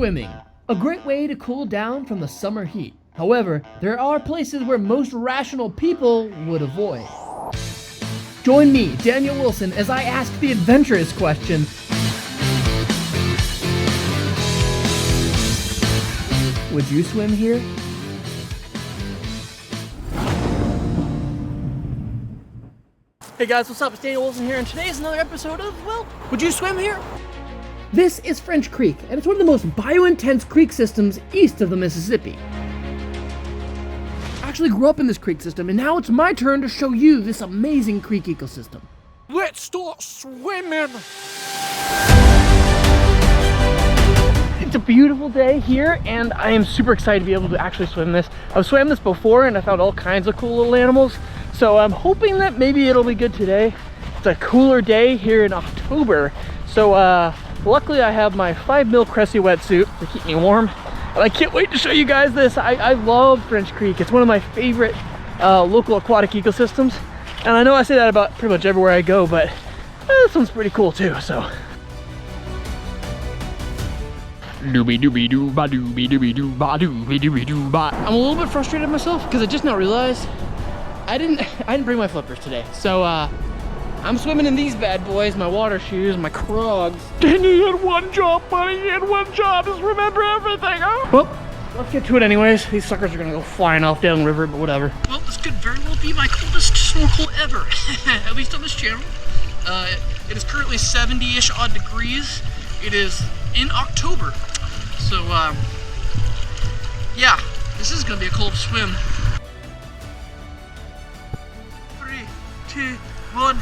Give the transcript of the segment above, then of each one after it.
Swimming, a great way to cool down from the summer heat. However, there are places where most rational people would avoid. Join me, Daniel Wilson, as I ask the adventurous question: would you swim here? Hey guys, what's up? It's Daniel Wilson here, and today is another episode of, well, would you swim here? This is French Creek, and it's one of the most bio-intense creek systems east of the Mississippi. I actually grew up in this creek system, and now it's my turn to show you this amazing creek ecosystem. Let's start swimming! It's a beautiful day here, and I am super excited to be able to actually swim this. I've swam this before, and I found all kinds of cool little animals, so I'm hoping that maybe it'll be good today. It's a cooler day here in October, so luckily I have my 5 mil Cressy wetsuit to keep me warm. And I can't wait to show you guys this. I love French Creek. It's one of my favorite local aquatic ecosystems. And I know I say that about pretty much everywhere I go, but this one's pretty cool too, so. Doobie doobie doo ba doobie doobie doo ba doobie doobie doo ba. I'm a little bit frustrated with myself because I just now realized I didn't bring my flippers today. So I'm swimming in these bad boys, my water shoes, my Crocs. Danny had one job, buddy. He had one job. Just remember everything, huh? Well, let's get to it anyways. These suckers are gonna go flying off down the river, but whatever. Well, this could very well be my coldest snorkel ever, at least on this channel. It is currently 70-ish odd degrees. It is in October, so yeah, this is gonna be a cold swim. 3, 2, 1.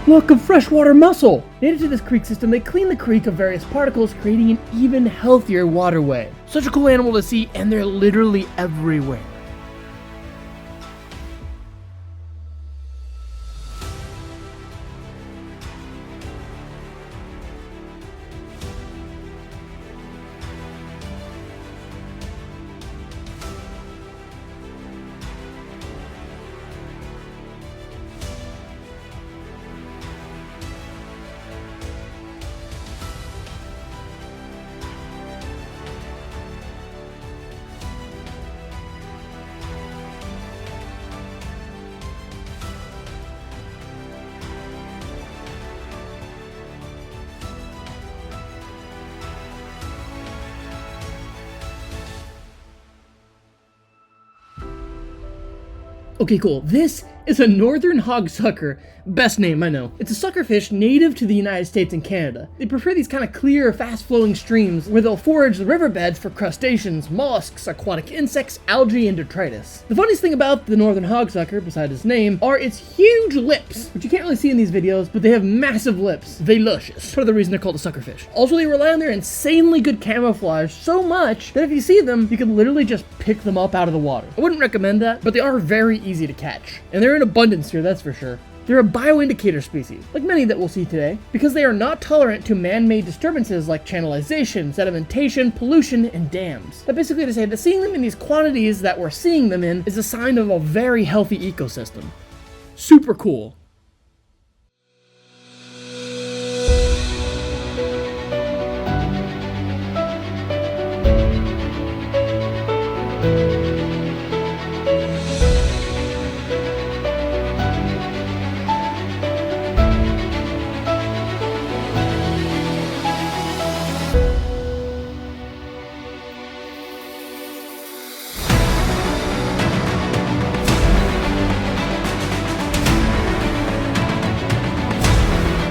Look, a freshwater mussel! Native to this creek system, they clean the creek of various particles, creating an even healthier waterway. Such a cool animal to see, and they're literally everywhere. Okay, cool. This is a northern hogsucker. Best name, I know. It's a suckerfish native to the United States and Canada. They prefer these kind of clear, fast-flowing streams where they'll forage the riverbeds for crustaceans, mollusks, aquatic insects, algae, and detritus. The funniest thing about the northern hogsucker, besides its name, are its huge lips, which you can't really see in these videos, but they have massive lips. They luscious. Part of the reason they're called a suckerfish. Also, they rely on their insanely good camouflage so much that if you see them, you can literally just pick them up out of the water. I wouldn't recommend that, but they are very easy to catch. And they're in abundance here, that's for sure. They're a bioindicator species, like many that we'll see today, because they are not tolerant to man-made disturbances like channelization, sedimentation, pollution, and dams. That basically to say that seeing them in these quantities that we're seeing them in is a sign of a very healthy ecosystem. Super cool.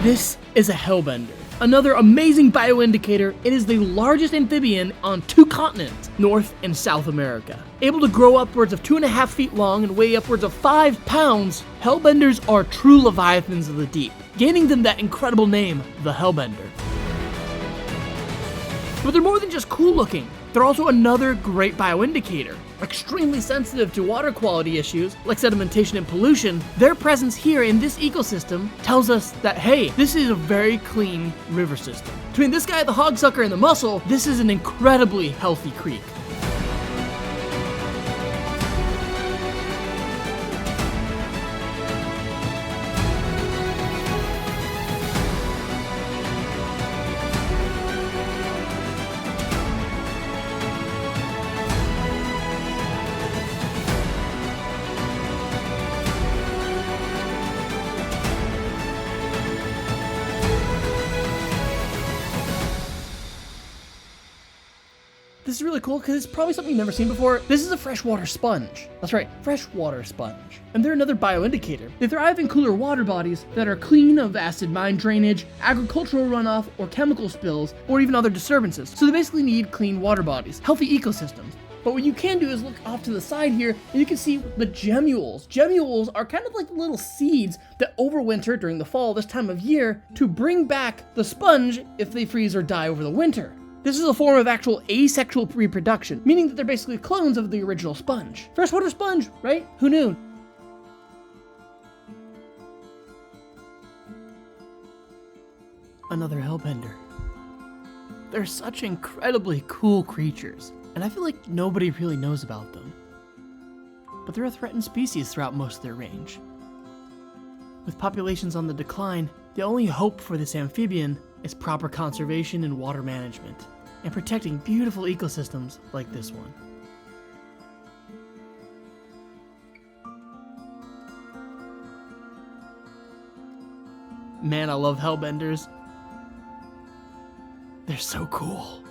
This is a Hellbender. Another amazing bioindicator, it is the largest amphibian on 2 continents, North and South America. Able to grow upwards of 2.5 feet long and weigh upwards of 5 pounds, Hellbenders are true leviathans of the deep, gaining them that incredible name, the Hellbender. But they're more than just cool looking. They're also another great bioindicator. Extremely sensitive to water quality issues like sedimentation and pollution, their presence here in this ecosystem tells us that, hey, this is a very clean river system. Between this guy, the hogsucker, and the mussel, this is an incredibly healthy creek. This is really cool because it's probably something you've never seen before. This is a freshwater sponge. That's right, freshwater sponge. And they're another bioindicator. They thrive in cooler water bodies that are clean of acid mine drainage, agricultural runoff, or chemical spills, or even other disturbances. So they basically need clean water bodies, healthy ecosystems. But what you can do is look off to the side here, and you can see the gemmules. Gemmules are kind of like little seeds that overwinter during the fall this time of year to bring back the sponge if they freeze or die over the winter. This is a form of actual asexual reproduction, meaning that they're basically clones of the original sponge. Freshwater sponge, right? Who knew? Another Hellbender. They're such incredibly cool creatures, and I feel like nobody really knows about them. But they're a threatened species throughout most of their range. With populations on the decline, the only hope for this amphibian is proper conservation and water management, and protecting beautiful ecosystems like this one. Man, I love Hellbenders. They're so cool.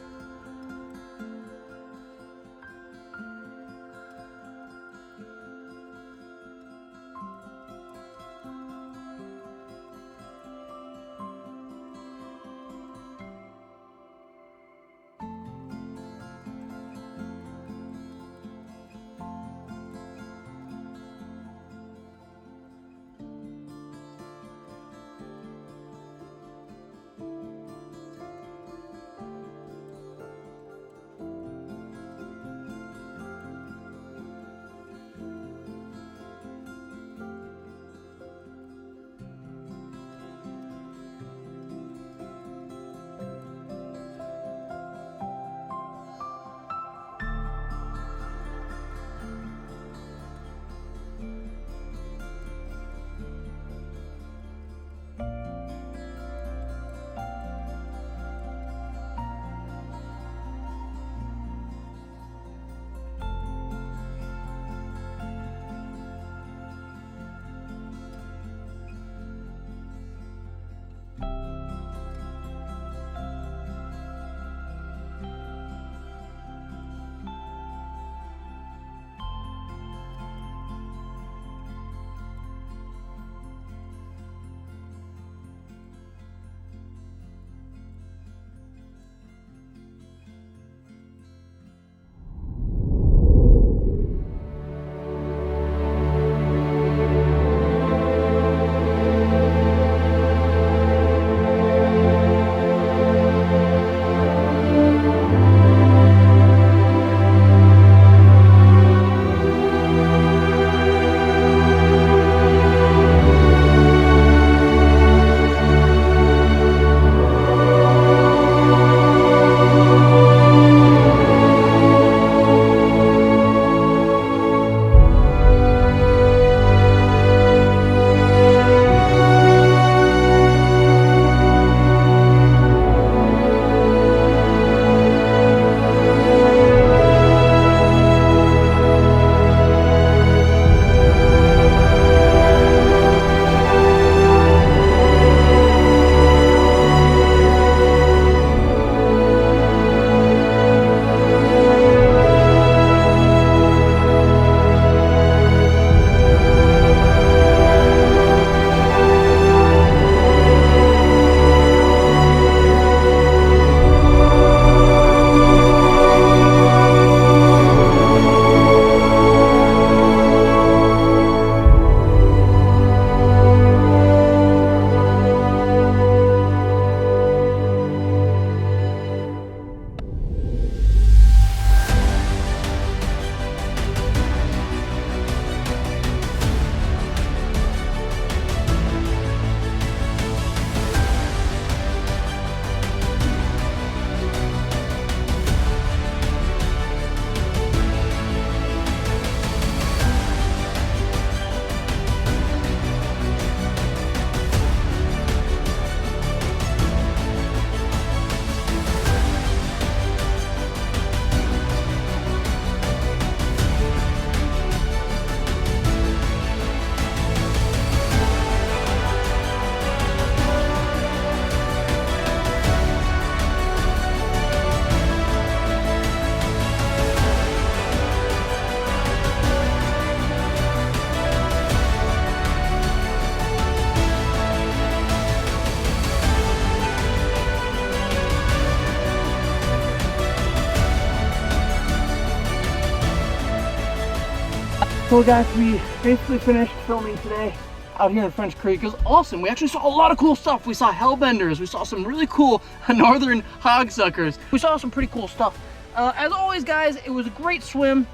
So guys, we basically finished filming today out here in French Creek. It was awesome. We actually saw a lot of cool stuff. We saw Hellbenders. We saw some really cool northern hogsuckers. We saw some pretty cool stuff. As always, guys, it was a great swim.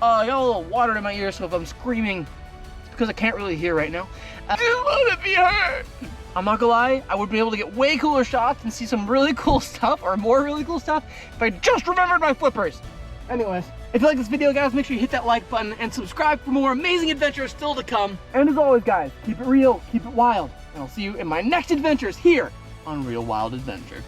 I got a little water in my ear, so if I'm screaming, it's because I can't really hear right now. Just let it be heard. I'm not gonna lie, I would be able to get way cooler shots and see some really cool stuff, or more really cool stuff, if I just remembered my flippers. Anyways, if you like this video, guys, make sure you hit that like button and subscribe for more amazing adventures still to come. And as always, guys, keep it real, keep it wild, and I'll see you in my next adventures here on Real Wild Adventure.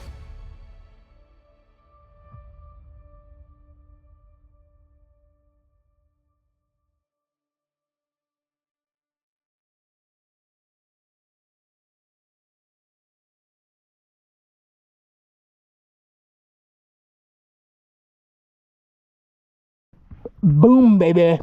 Boom, baby.